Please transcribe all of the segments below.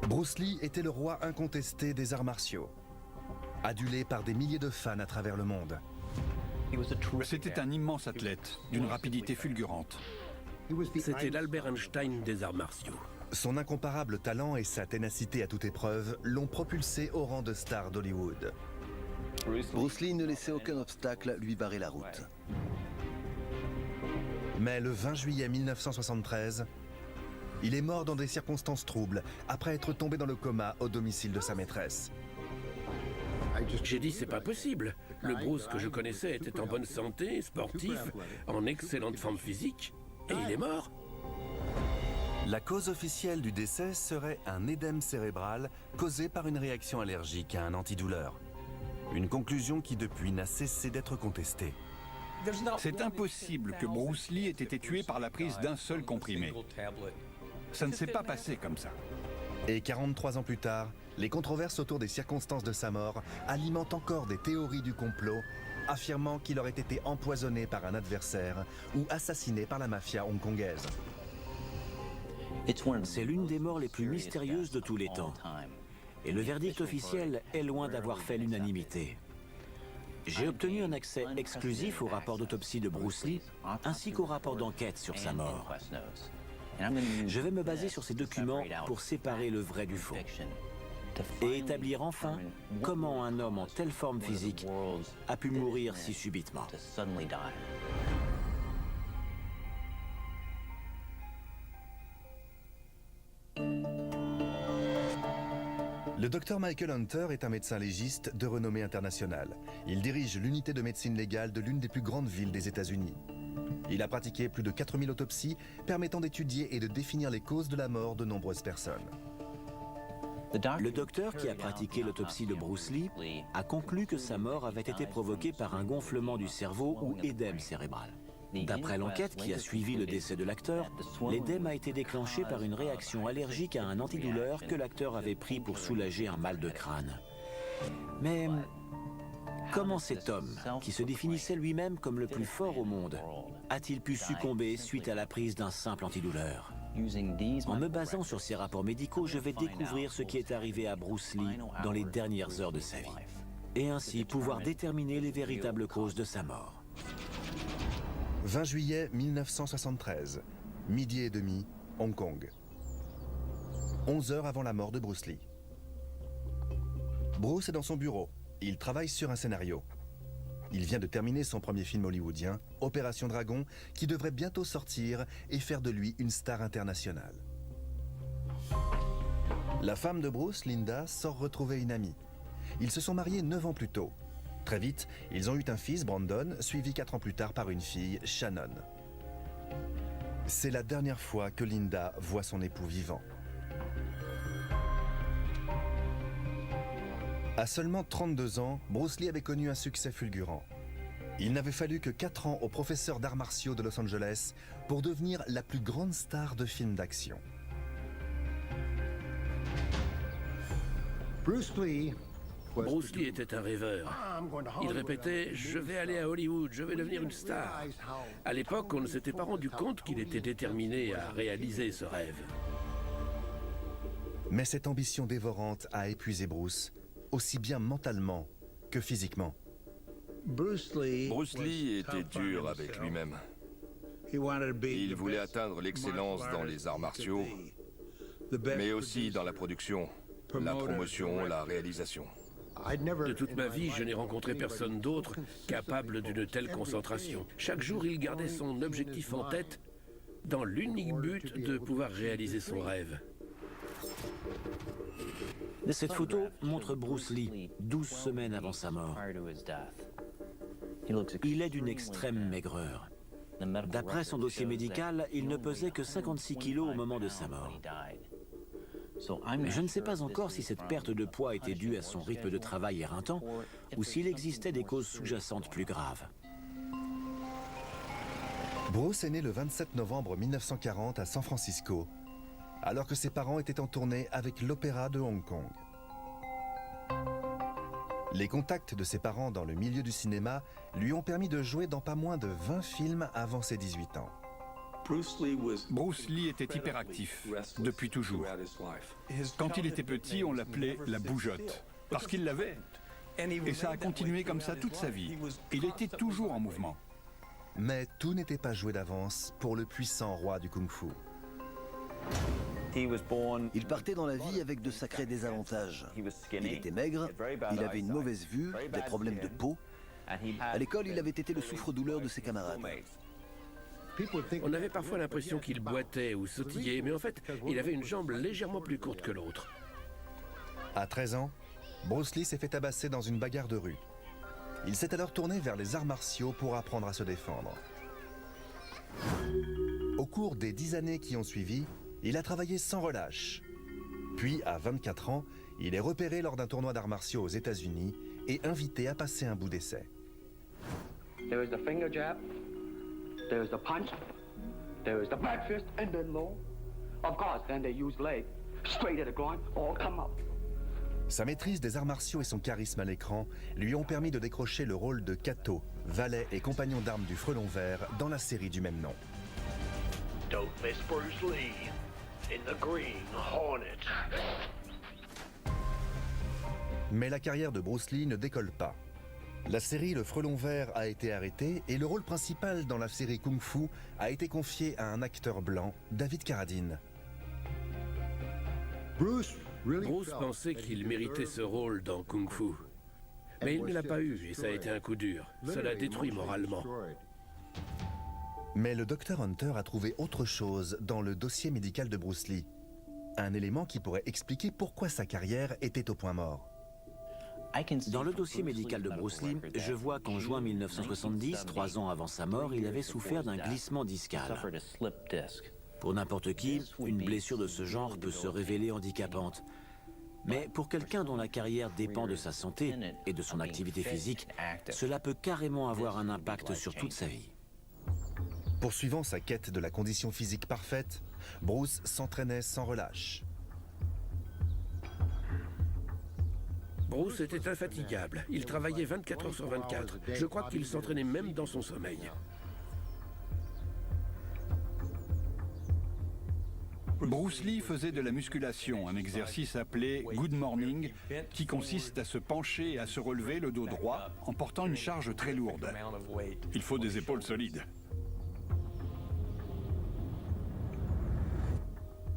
Bruce Lee était le roi incontesté des arts martiaux, adulé par des milliers de fans à travers le monde. C'était un immense athlète, d'une rapidité fulgurante. C'était l'Albert Einstein des arts martiaux. Son incomparable talent et sa ténacité à toute épreuve l'ont propulsé au rang de star d'Hollywood. Bruce Lee ne laissait aucun obstacle lui barrer la route. Mais le 20 juillet 1973, il est mort dans des circonstances troubles après être tombé dans le coma au domicile de sa maîtresse. J'ai dit c'est pas possible. Le Bruce que je connaissais était en bonne santé, sportif, en excellente forme physique, et il est mort. La cause officielle du décès serait un édème cérébral causé par une réaction allergique à un antidouleur. Une conclusion qui depuis n'a cessé d'être contestée. C'est impossible que Bruce Lee ait été tué par la prise d'un seul comprimé. Ça ne s'est pas passé comme ça. Et 43 ans plus tard, les controverses autour des circonstances de sa mort alimentent encore des théories du complot, affirmant qu'il aurait été empoisonné par un adversaire ou assassiné par la mafia hongkongaise. C'est l'une des morts les plus mystérieuses de tous les temps. Et le verdict officiel est loin d'avoir fait l'unanimité. J'ai obtenu un accès exclusif au rapport d'autopsie de Bruce Lee, ainsi qu'au rapport d'enquête sur sa mort. Je vais me baser sur ces documents pour séparer le vrai du faux et établir enfin comment un homme en telle forme physique a pu mourir si subitement. Le docteur Michael Hunter est un médecin légiste de renommée internationale. Il dirige l'unité de médecine légale de l'une des plus grandes villes des États-Unis. Il a pratiqué plus de 4000 autopsies permettant d'étudier et de définir les causes de la mort de nombreuses personnes. Le docteur qui a pratiqué l'autopsie de Bruce Lee a conclu que sa mort avait été provoquée par un gonflement du cerveau ou édème cérébral. D'après l'enquête qui a suivi le décès de l'acteur, l'édème a été déclenché par une réaction allergique à un antidouleur que l'acteur avait pris pour soulager un mal de crâne. Mais comment cet homme, qui se définissait lui-même comme le plus fort au monde, a-t-il pu succomber suite à la prise d'un simple antidouleur? En me basant sur ces rapports médicaux, je vais découvrir ce qui est arrivé à Bruce Lee dans les dernières heures de sa vie, et ainsi pouvoir déterminer les véritables causes de sa mort. 20 juillet 1973, midi et demi, Hong Kong. 11 heures avant la mort de Bruce Lee. Bruce est dans son bureau. Il travaille sur un scénario. Il vient de terminer son premier film hollywoodien, Opération Dragon, qui devrait bientôt sortir et faire de lui une star internationale. La femme de Bruce, Linda, sort retrouver une amie. Ils se sont mariés 9 ans plus tôt. Très vite, ils ont eu un fils, Brandon, suivi 4 ans plus tard par une fille, Shannon. C'est la dernière fois que Linda voit son époux vivant. À seulement 32 ans, Bruce Lee avait connu un succès fulgurant. Il n'avait fallu que 4 ans au professeur d'arts martiaux de Los Angeles pour devenir la plus grande star de films d'action. Bruce Lee était un rêveur. Il répétait « Je vais aller à Hollywood, je vais devenir une star ». À l'époque, on ne s'était pas rendu compte qu'il était déterminé à réaliser ce rêve. Mais cette ambition dévorante a épuisé Bruce, aussi bien mentalement que physiquement. Bruce Lee était dur avec lui-même. Il voulait atteindre l'excellence dans les arts martiaux, mais aussi dans la production, la promotion, la réalisation. De toute ma vie, je n'ai rencontré personne d'autre capable d'une telle concentration. Chaque jour, il gardait son objectif en tête dans l'unique but de pouvoir réaliser son rêve. Cette photo montre Bruce Lee 12 semaines avant sa mort. Il est d'une extrême maigreur. D'après son dossier médical, il ne pesait que 56 kilos au moment de sa mort. Mais je ne sais pas encore si cette perte de poids était due à son rythme de travail éreintant ou s'il existait des causes sous-jacentes plus graves. Bruce est né le 27 novembre 1940 à San Francisco, alors que ses parents étaient en tournée avec l'Opéra de Hong Kong. Les contacts de ses parents dans le milieu du cinéma lui ont permis de jouer dans pas moins de 20 films avant ses 18 ans. Bruce Lee était hyperactif, depuis toujours. Quand il était petit, on l'appelait la bougeotte, parce qu'il l'avait. Et ça a continué comme ça toute sa vie. Il était toujours en mouvement. Mais tout n'était pas joué d'avance pour le puissant roi du kung-fu. Il partait dans la vie avec de sacrés désavantages. Il était maigre, il avait une mauvaise vue, des problèmes de peau. À l'école, il avait été le souffre-douleur de ses camarades. On avait parfois l'impression qu'il boitait ou sautillait, mais en fait, il avait une jambe légèrement plus courte que l'autre. À 13 ans, Bruce Lee s'est fait tabasser dans une bagarre de rue. Il s'est alors tourné vers les arts martiaux pour apprendre à se défendre. Au cours des 10 années qui ont suivi, il a travaillé sans relâche. Puis, à 24 ans, il est repéré lors d'un tournoi d'arts martiaux aux États-Unis et invité à passer un bout d'essai. There was the finger jab, there was the punch, there was the back fist, and then low. Of course, then they use leg, straight at the groin, all come up. Sa maîtrise des arts martiaux et son charisme à l'écran lui ont permis de décrocher le rôle de Kato, valet et compagnon d'armes du Frelon Vert dans la série du même nom. Don't miss Bruce Lee in the Green Hornet. Mais la carrière de Bruce Lee ne décolle pas. La série Le Frelon Vert a été arrêtée et le rôle principal dans la série Kung Fu a été confié à un acteur blanc, David Carradine. Bruce pensait qu'il méritait ce rôle dans Kung Fu. Mais il ne l'a pas eu et ça a été un coup dur. Ça l'a détruit moralement. Mais le Dr Hunter a trouvé autre chose dans le dossier médical de Bruce Lee. Un élément qui pourrait expliquer pourquoi sa carrière était au point mort. Dans le dossier médical de Bruce Lee, je vois qu'en juin 1970, 3 ans avant sa mort, il avait souffert d'un glissement discal. Pour n'importe qui, une blessure de ce genre peut se révéler handicapante. Mais pour quelqu'un dont la carrière dépend de sa santé et de son activité physique, cela peut carrément avoir un impact sur toute sa vie. Poursuivant sa quête de la condition physique parfaite, Bruce s'entraînait sans relâche. Bruce était infatigable. Il travaillait 24 heures sur 24. Je crois qu'il s'entraînait même dans son sommeil. Bruce Lee faisait de la musculation, un exercice appelé Good Morning, qui consiste à se pencher et à se relever le dos droit en portant une charge très lourde. Il faut des épaules solides.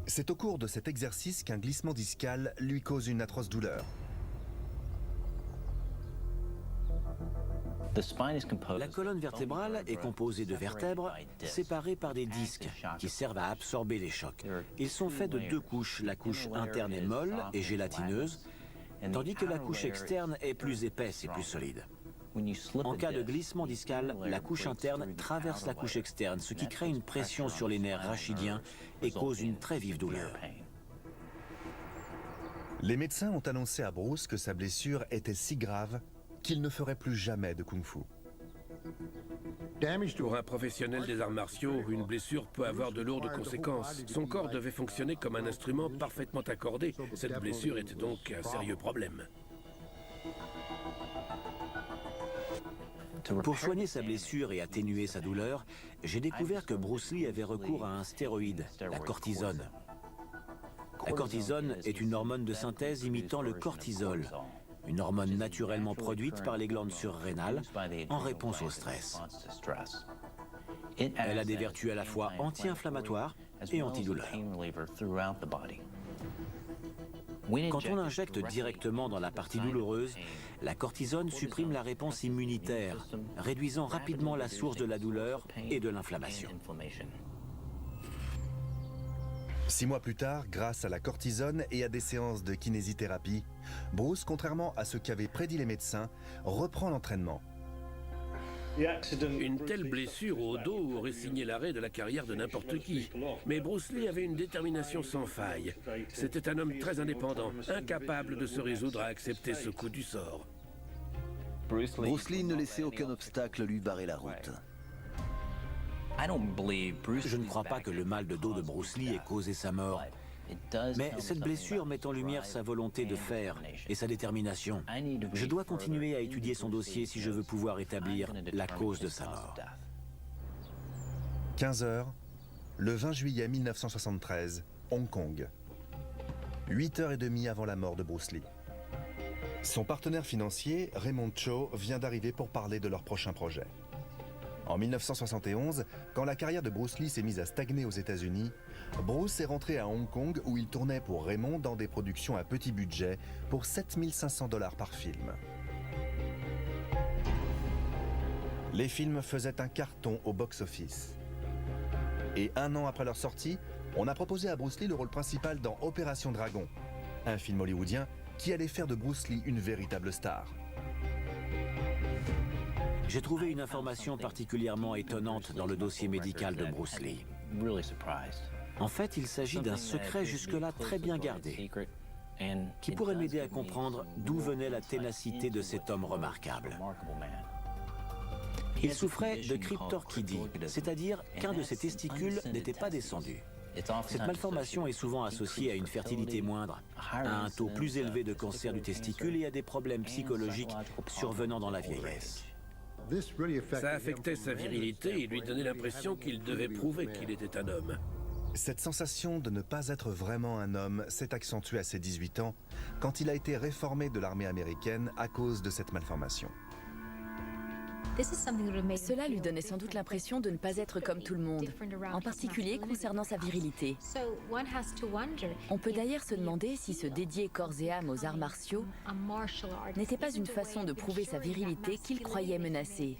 C'est au cours de cet exercice qu'un glissement discal lui cause une atroce douleur. La colonne vertébrale est composée de vertèbres séparées par des disques qui servent à absorber les chocs. Ils sont faits de 2 couches, la couche interne est molle et gélatineuse, tandis que la couche externe est plus épaisse et plus solide. En cas de glissement discal, la couche interne traverse la couche externe, ce qui crée une pression sur les nerfs rachidiens et cause une très vive douleur. Les médecins ont annoncé à Bruce que sa blessure était si grave qu'il ne ferait plus jamais de kung-fu. Pour un professionnel des arts martiaux, une blessure peut avoir de lourdes conséquences. Son corps devait fonctionner comme un instrument parfaitement accordé. Cette blessure était donc un sérieux problème. Pour soigner sa blessure et atténuer sa douleur, j'ai découvert que Bruce Lee avait recours à un stéroïde, la cortisone. La cortisone est une hormone de synthèse imitant le cortisol, une hormone naturellement produite par les glandes surrénales en réponse au stress. Elle a des vertus à la fois anti-inflammatoires et antidouleurs. Quand on injecte directement dans la partie douloureuse, la cortisone supprime la réponse immunitaire, réduisant rapidement la source de la douleur et de l'inflammation. 6 mois plus tard, grâce à la cortisone et à des séances de kinésithérapie, Bruce, contrairement à ce qu'avaient prédit les médecins, reprend l'entraînement. Une telle blessure au dos aurait signé l'arrêt de la carrière de n'importe qui. Mais Bruce Lee avait une détermination sans faille. C'était un homme très indépendant, incapable de se résoudre à accepter ce coup du sort. Bruce Lee ne laissait aucun obstacle lui barrer la route. Je ne crois pas que le mal de dos de Bruce Lee ait causé sa mort. Mais cette blessure met en lumière sa volonté de faire et sa détermination. Je dois continuer à étudier son dossier si je veux pouvoir établir la cause de sa mort. 15 heures, le 20 juillet 1973, Hong Kong. 8h30 avant la mort de Bruce Lee. Son partenaire financier, Raymond Chow, vient d'arriver pour parler de leur prochain projet. En 1971, quand la carrière de Bruce Lee s'est mise à stagner aux États-Unis, Bruce est rentré à Hong Kong où il tournait pour Raymond dans des productions à petit budget pour 7 500 $ par film. Les films faisaient un carton au box-office. Et 1 an après leur sortie, on a proposé à Bruce Lee le rôle principal dans Opération Dragon, un film hollywoodien qui allait faire de Bruce Lee une véritable star. J'ai trouvé une information particulièrement étonnante dans le dossier médical de Bruce Lee. En fait, il s'agit d'un secret jusque-là très bien gardé, qui pourrait m'aider à comprendre d'où venait la ténacité de cet homme remarquable. Il souffrait de cryptorchidie, c'est-à-dire qu'un de ses testicules n'était pas descendu. Cette malformation est souvent associée à une fertilité moindre, à un taux plus élevé de cancer du testicule et à des problèmes psychologiques survenant dans la vieillesse. Ça affectait sa virilité et lui donnait l'impression qu'il devait prouver qu'il était un homme. Cette sensation de ne pas être vraiment un homme s'est accentuée à ses 18 ans, quand il a été réformé de l'armée américaine à cause de cette malformation. Cela lui donnait sans doute l'impression de ne pas être comme tout le monde, en particulier concernant sa virilité. On peut d'ailleurs se demander si se dédier corps et âme aux arts martiaux n'était pas une façon de prouver sa virilité qu'il croyait menacée,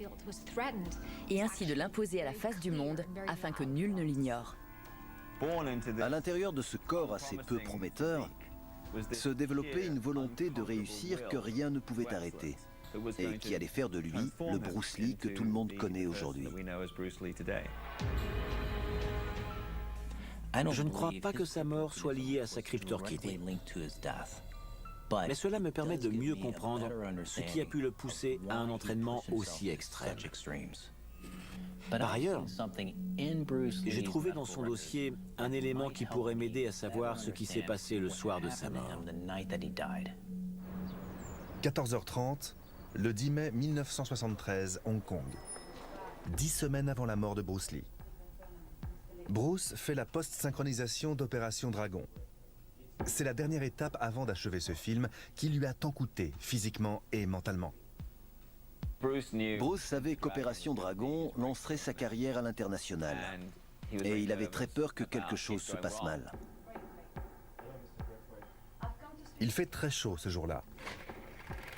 et ainsi de l'imposer à la face du monde afin que nul ne l'ignore. À l'intérieur de ce corps assez peu prometteur, se développait une volonté de réussir que rien ne pouvait arrêter, et qui allait faire de lui le Bruce Lee que tout le monde connaît aujourd'hui. Je ne crois pas que sa mort soit liée à sa cryptorchidie. Mais cela me permet de mieux comprendre ce qui a pu le pousser à un entraînement aussi extrême. Par ailleurs, j'ai trouvé dans son dossier un élément qui pourrait m'aider à savoir ce qui s'est passé le soir de sa mort. 14h30, le 10 mai 1973, Hong Kong. 10 semaines avant la mort de Bruce Lee. Bruce fait la post-synchronisation d'Opération Dragon. C'est la dernière étape avant d'achever ce film qui lui a tant coûté, physiquement et mentalement. Bruce savait qu'Opération Dragon lancerait sa carrière à l'international. Et il avait très peur que quelque chose se passe mal. Il fait très chaud ce jour-là.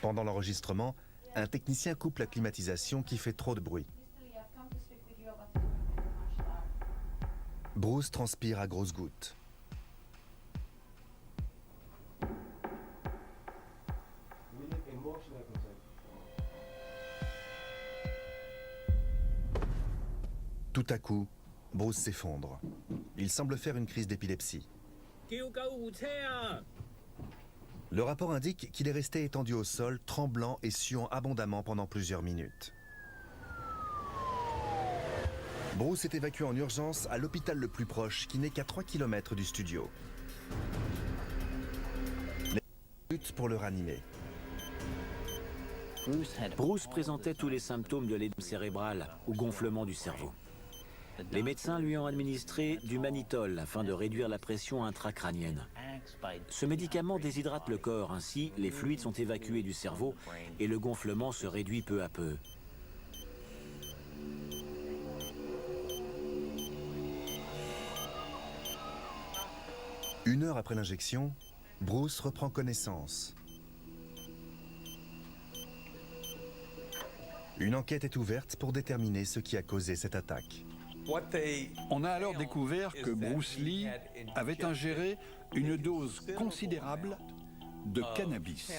Pendant l'enregistrement, un technicien coupe la climatisation qui fait trop de bruit. Bruce transpire à grosses gouttes. Tout à coup, Bruce s'effondre. Il semble faire une crise d'épilepsie. Le rapport indique qu'il est resté étendu au sol, tremblant et suant abondamment pendant plusieurs minutes. Bruce est évacué en urgence à l'hôpital le plus proche, qui n'est qu'à 3 km du studio. Les luttent pour le ranimer. Bruce présentait tous les symptômes de l'édème cérébral ou gonflement du cerveau. Les médecins lui ont administré du mannitol afin de réduire la pression intracrânienne. Ce médicament déshydrate le corps, ainsi les fluides sont évacués du cerveau et le gonflement se réduit peu à peu. Une heure après l'injection, Bruce reprend connaissance. Une enquête est ouverte pour déterminer ce qui a causé cette attaque. On a alors découvert que Bruce Lee avait ingéré une dose considérable de cannabis.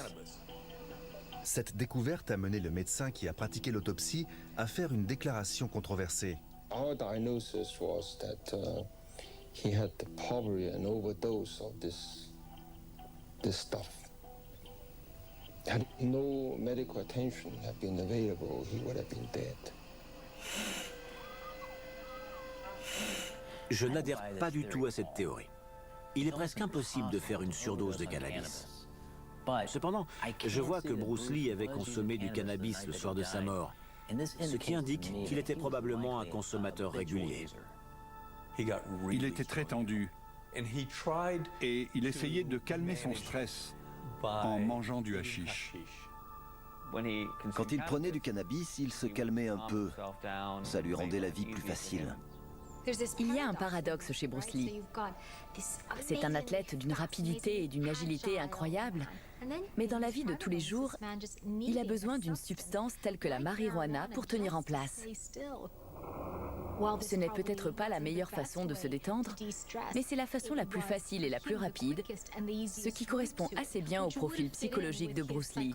Cette découverte a mené le médecin qui a pratiqué l'autopsie à faire une déclaration controversée. Our diagnosis was that he had probably an overdose of this stuff. Had no medical attention had been available, he would have been dead. Je n'adhère pas du tout à cette théorie. Il est presque impossible de faire une surdose de cannabis. Cependant, je vois que Bruce Lee avait consommé du cannabis le soir de sa mort, ce qui indique qu'il était probablement un consommateur régulier. Il était très tendu et il essayait de calmer son stress en mangeant du hashish. Quand il prenait du cannabis, il se calmait un peu. Ça lui rendait la vie plus facile. Il y a un paradoxe chez Bruce Lee. C'est un athlète d'une rapidité et d'une agilité incroyables, mais dans la vie de tous les jours, il a besoin d'une substance telle que la marijuana pour tenir en place. Ce n'est peut-être pas la meilleure façon de se détendre, mais c'est la façon la plus facile et la plus rapide, ce qui correspond assez bien au profil psychologique de Bruce Lee.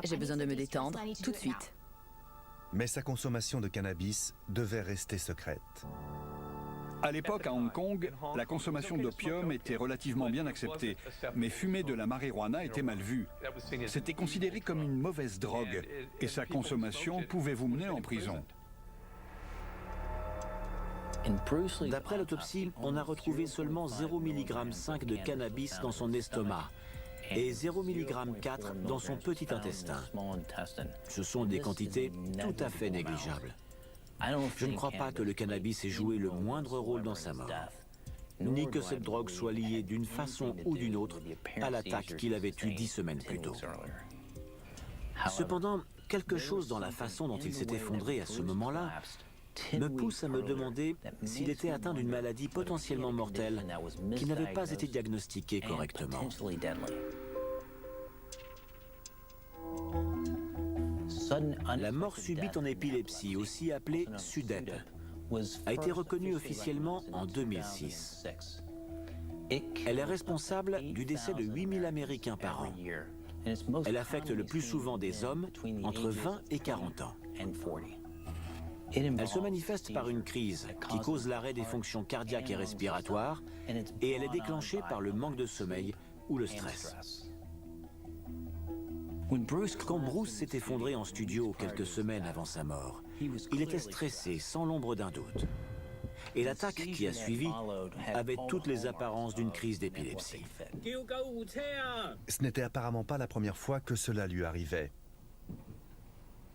J'ai besoin de me détendre tout de suite. Mais sa consommation de cannabis devait rester secrète. À l'époque, à Hong Kong, la consommation d'opium était relativement bien acceptée, mais fumer de la marijuana était mal vu. C'était considéré comme une mauvaise drogue, et sa consommation pouvait vous mener en prison. D'après l'autopsie, on a retrouvé seulement 0,5 mg de cannabis dans son estomac et 0,4 mg dans son petit intestin. Ce sont des quantités tout à fait négligeables. Je ne crois pas que le cannabis ait joué le moindre rôle dans sa mort, ni que cette drogue soit liée d'une façon ou d'une autre à l'attaque qu'il avait eue 10 semaines plus tôt. Cependant, quelque chose dans la façon dont il s'est effondré à ce moment-là me pousse à me demander s'il était atteint d'une maladie potentiellement mortelle qui n'avait pas été diagnostiquée correctement. La mort subite en épilepsie, aussi appelée SUDEP, a été reconnue officiellement en 2006. Elle est responsable du décès de 8000 Américains par an. Elle affecte le plus souvent des hommes entre 20 et 40 ans. Elle se manifeste par une crise qui cause l'arrêt des fonctions cardiaques et respiratoires, et elle est déclenchée par le manque de sommeil ou le stress. Quand Bruce s'est effondré en studio quelques semaines avant sa mort, il était stressé sans l'ombre d'un doute. Et l'attaque qui a suivi avait toutes les apparences d'une crise d'épilepsie. Ce n'était apparemment pas la première fois que cela lui arrivait.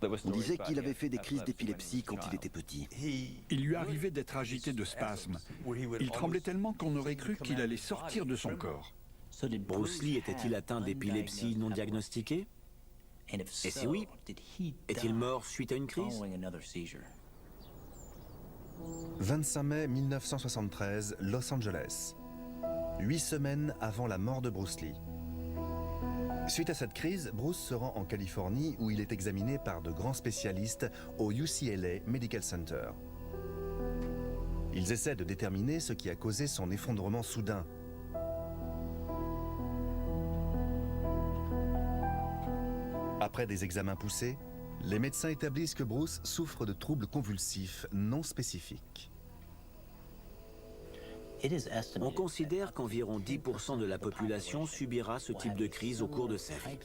On disait qu'il avait fait des crises d'épilepsie quand il était petit. Il lui arrivait d'être agité de spasmes. Il tremblait tellement qu'on aurait cru qu'il allait sortir de son corps. Bruce Lee était-il atteint d'épilepsie non diagnostiquée? Et si oui, est-il mort suite à une crise? 25 mai 1973, Los Angeles. 8 semaines avant la mort de Bruce Lee. Suite à cette crise, Bruce se rend en Californie où il est examiné par de grands spécialistes au UCLA Medical Center. Ils essaient de déterminer ce qui a causé son effondrement soudain. Après des examens poussés, les médecins établissent que Bruce souffre de troubles convulsifs non spécifiques. On considère qu'environ 10% de la population subira ce type de crise au cours de sa vie.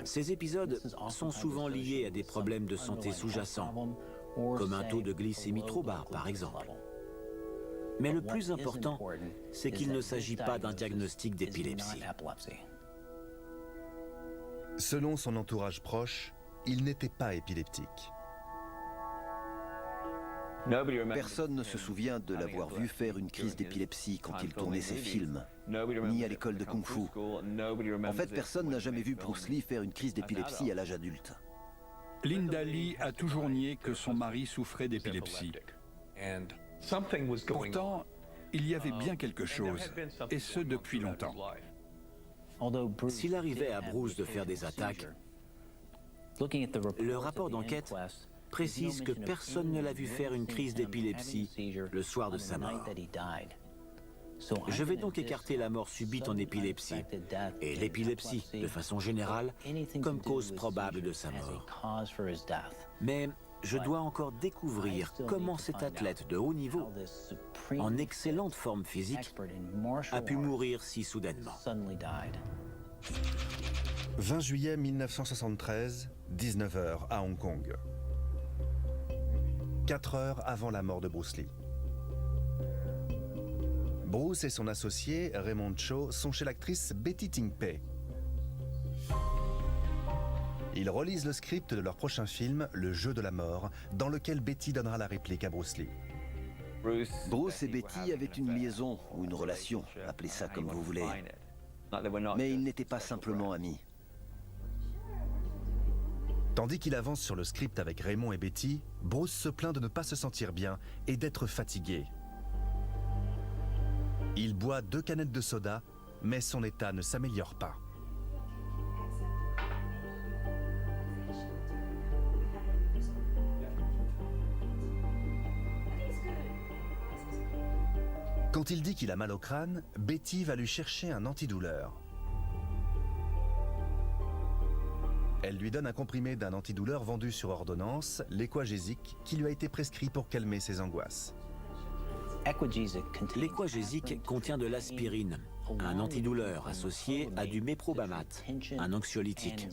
Ces épisodes sont souvent liés à des problèmes de santé sous-jacents, comme un taux de glycémie trop bas, par exemple. Mais le plus important, c'est qu'il ne s'agit pas d'un diagnostic d'épilepsie. Selon son entourage proche, il n'était pas épileptique. Personne ne se souvient de l'avoir vu faire une crise d'épilepsie quand il tournait ses films, ni à l'école de Kung Fu. En fait, personne n'a jamais vu Bruce Lee faire une crise d'épilepsie à l'âge adulte. Linda Lee a toujours nié que son mari souffrait d'épilepsie. Pourtant, il y avait bien quelque chose, et ce depuis longtemps. S'il arrivait à Bruce de faire des attaques, le rapport d'enquête précise que personne ne l'a vu faire une crise d'épilepsie le soir de sa mort. Je vais donc écarter la mort subite en épilepsie et l'épilepsie, de façon générale, comme cause probable de sa mort. Mais je dois encore découvrir comment cet athlète de haut niveau, en excellente forme physique, a pu mourir si soudainement. 20 juillet 1973, 19h à Hong Kong. 4 heures avant la mort de Bruce Lee. Bruce et son associé, Raymond Cho, sont chez l'actrice Betty Ting Pei. Ils relisent le script de leur prochain film, Le Jeu de la mort, dans lequel Betty donnera la réplique à Bruce Lee. Bruce et Betty avaient une liaison ou une relation, appelez ça comme vous voulez. Mais ils n'étaient pas simplement amis. Tandis qu'il avance sur le script avec Raymond et Betty, Bruce se plaint de ne pas se sentir bien et d'être fatigué. Il boit 2 canettes de soda, mais son état ne s'améliore pas. Quand il dit qu'il a mal au crâne, Betty va lui chercher un antidouleur. Elle lui donne un comprimé d'un antidouleur vendu sur ordonnance, l'Equagesic, qui lui a été prescrit pour calmer ses angoisses. L'Equagesic contient de l'aspirine, un antidouleur associé à du méprobamate, un anxiolytique.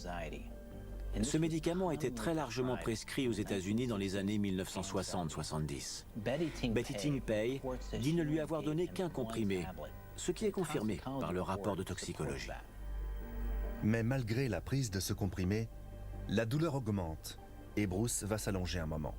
Ce médicament était très largement prescrit aux États-Unis dans les années 1960-70. Betty Ting Pei dit ne lui avoir donné qu'un comprimé, ce qui est confirmé par le rapport de toxicologie. Mais malgré la prise de ce comprimé, la douleur augmente et Bruce va s'allonger un moment.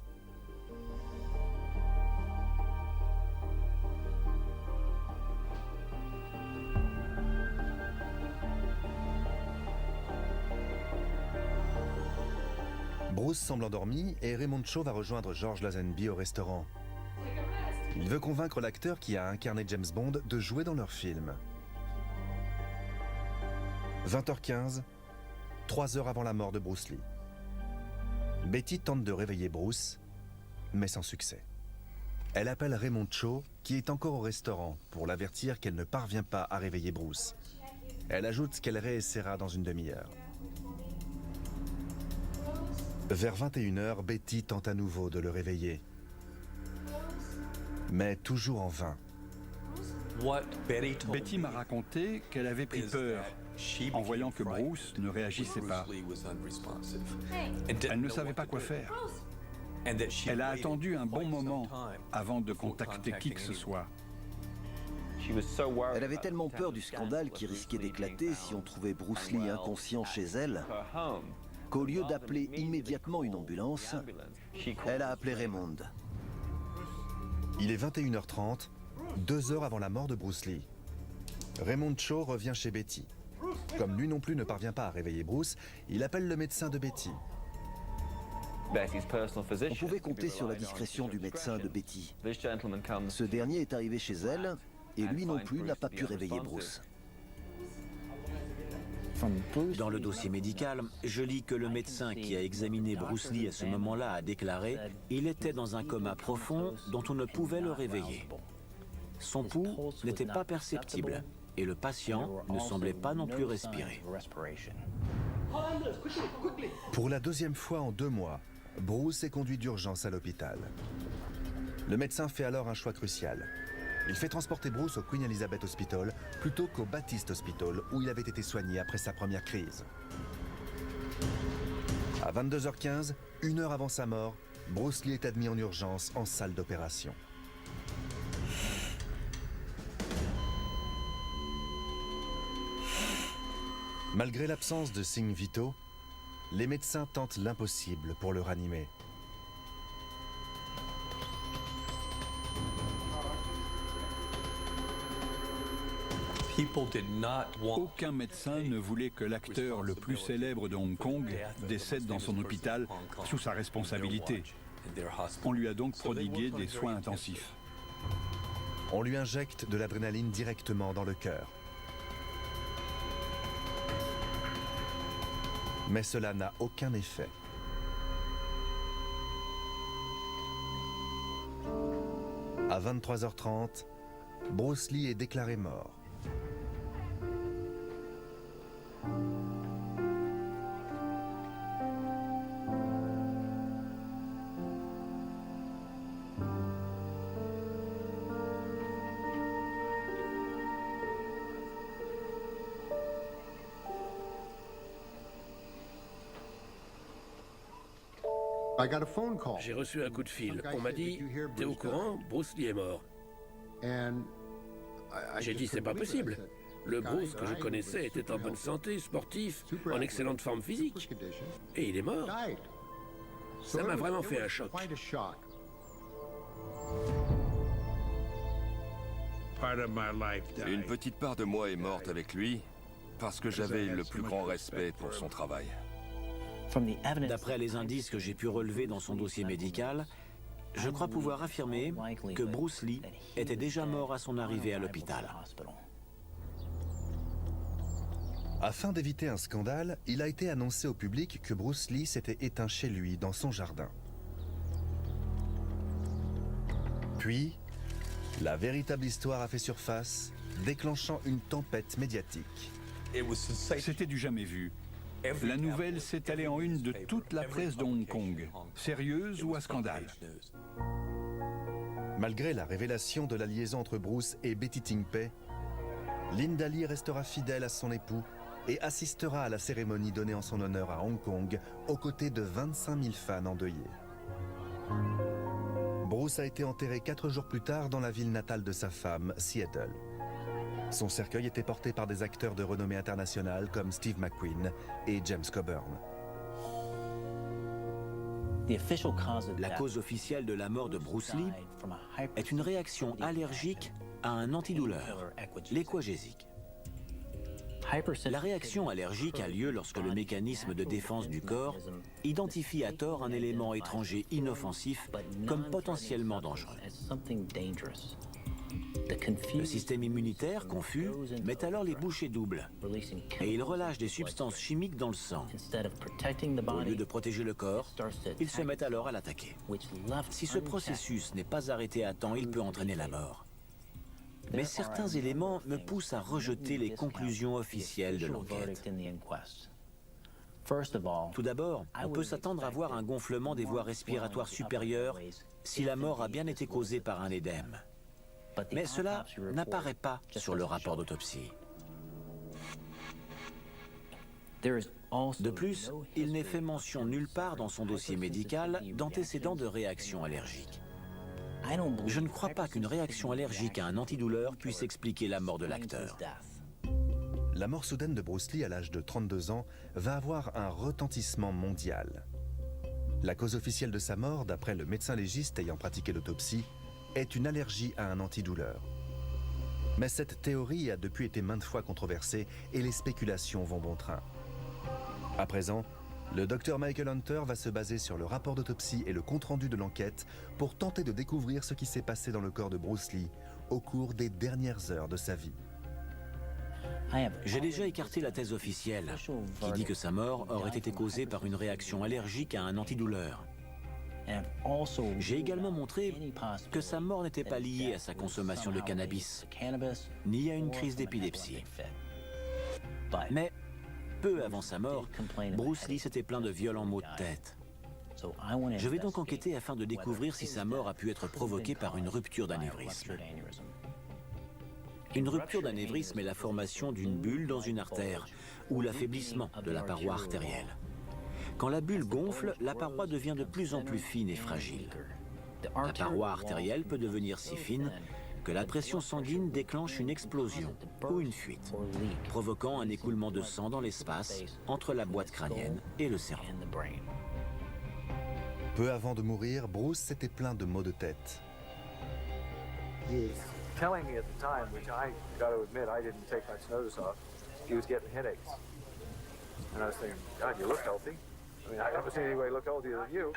Bruce semble endormi et Raymond Cho va rejoindre George Lazenby au restaurant. Il veut convaincre l'acteur qui a incarné James Bond de jouer dans leur film. 20h15, 3 heures avant la mort de Bruce Lee. Betty tente de réveiller Bruce, mais sans succès. Elle appelle Raymond Cho, qui est encore au restaurant, pour l'avertir qu'elle ne parvient pas à réveiller Bruce. Elle ajoute qu'elle réessaiera dans une demi-heure. Vers 21h, Betty tente à nouveau de le réveiller. Mais toujours en vain. Betty m'a raconté qu'elle avait pris peur en voyant que Bruce ne réagissait pas. Elle ne savait pas quoi faire. Elle a attendu un bon moment avant de contacter qui que ce soit. Elle avait tellement peur du scandale qui risquait d'éclater si on trouvait Bruce Lee inconscient chez elle, qu'au lieu d'appeler immédiatement une ambulance, elle a appelé Raymond. Il est 21h30, 2 heures avant la mort de Bruce Lee. Raymond Cho revient chez Betty. Comme lui non plus ne parvient pas à réveiller Bruce, il appelle le médecin de Betty. On pouvait compter sur la discrétion du médecin de Betty. Ce dernier est arrivé chez elle et lui non plus n'a pas pu réveiller Bruce. Dans le dossier médical, je lis que le médecin qui a examiné Bruce Lee à ce moment-là a déclaré qu'il était dans un coma profond dont on ne pouvait le réveiller. Son pouls n'était pas perceptible et le patient ne semblait pas non plus respirer. Pour la 2e fois en 2 mois, Bruce est conduit d'urgence à l'hôpital. Le médecin fait alors un choix crucial. Il fait transporter Bruce au Queen Elizabeth Hospital plutôt qu'au Baptist Hospital où il avait été soigné après sa première crise. À 22h15, 1 heure avant sa mort, Bruce Lee est admis en urgence en salle d'opération. Malgré l'absence de signes vitaux, les médecins tentent l'impossible pour le ranimer. Aucun médecin ne voulait que l'acteur le plus célèbre de Hong Kong décède dans son hôpital sous sa responsabilité. On lui a donc prodigué des soins intensifs. On lui injecte de l'adrénaline directement dans le cœur. Mais cela n'a aucun effet. À 23h30, Bruce Lee est déclaré mort. J'ai reçu un coup de fil. On m'a dit, t'es au courant, Bruce Lee est mort. J'ai dit, c'est pas possible. Le Bruce que je connaissais était en bonne santé, sportif, en excellente forme physique. Et il est mort. Ça m'a vraiment fait un choc. Une petite part de moi est morte avec lui parce que j'avais le plus grand respect pour son travail. D'après les indices que j'ai pu relever dans son dossier médical, je crois pouvoir affirmer que Bruce Lee était déjà mort à son arrivée à l'hôpital. Afin d'éviter un scandale, il a été annoncé au public que Bruce Lee s'était éteint chez lui dans son jardin. Puis, la véritable histoire a fait surface, déclenchant une tempête médiatique. C'était du jamais vu. La nouvelle s'est allée en une de toute la presse de Hong Kong, sérieuse ou à scandale. Malgré la révélation de la liaison entre Bruce et Betty Ting Pei, Linda Lee restera fidèle à son époux et assistera à la cérémonie donnée en son honneur à Hong Kong, aux côtés de 25 000 fans endeuillés. Bruce a été enterré 4 jours plus tard dans la ville natale de sa femme, Seattle. Son cercueil était porté par des acteurs de renommée internationale comme Steve McQueen et James Coburn. La cause officielle de la mort de Bruce Lee est une réaction allergique à un antidouleur, l'équagésique. La réaction allergique a lieu lorsque le mécanisme de défense du corps identifie à tort un élément étranger inoffensif comme potentiellement dangereux. Le système immunitaire, confus, met alors les bouchées doubles et il relâche des substances chimiques dans le sang. Au lieu de protéger le corps, il se met alors à l'attaquer. Si ce processus n'est pas arrêté à temps, il peut entraîner la mort. Mais certains éléments me poussent à rejeter les conclusions officielles de l'enquête. Tout d'abord, on peut s'attendre à voir un gonflement des voies respiratoires supérieures si la mort a bien été causée par un édème. Mais cela n'apparaît pas sur le rapport d'autopsie. De plus, il n'est fait mention nulle part dans son dossier médical d'antécédents de réaction allergique. Je ne crois pas qu'une réaction allergique à un antidouleur puisse expliquer la mort de l'acteur. La mort soudaine de Bruce Lee à l'âge de 32 ans va avoir un retentissement mondial. La cause officielle de sa mort, d'après le médecin légiste ayant pratiqué l'autopsie, est une allergie à un antidouleur. Mais cette théorie a depuis été maintes fois controversée et les spéculations vont bon train. À présent, le docteur Michael Hunter va se baser sur le rapport d'autopsie et le compte-rendu de l'enquête pour tenter de découvrir ce qui s'est passé dans le corps de Bruce Lee au cours des dernières heures de sa vie. J'ai déjà écarté la thèse officielle qui dit que sa mort aurait été causée par une réaction allergique à un antidouleur. J'ai également montré que sa mort n'était pas liée à sa consommation de cannabis, ni à une crise d'épilepsie. Mais peu avant sa mort, Bruce Lee s'était plaint de violents maux de tête. Je vais donc enquêter afin de découvrir si sa mort a pu être provoquée par une rupture d'anévrisme. Une rupture d'anévrisme est la formation d'une bulle dans une artère ou l'affaiblissement de la paroi artérielle. Quand la bulle gonfle, la paroi devient de plus en plus fine et fragile. La paroi artérielle peut devenir si fine que la pression sanguine déclenche une explosion ou une fuite, provoquant un écoulement de sang dans l'espace entre la boîte crânienne et le cerveau. Peu avant de mourir, Bruce s'était plaint de maux de tête. Telling me at the time, which I got to admit I didn't take much notice of, he was getting headaches. And I was thinking, God, you look healthy. I mean, I never seen anybody look healthier than you.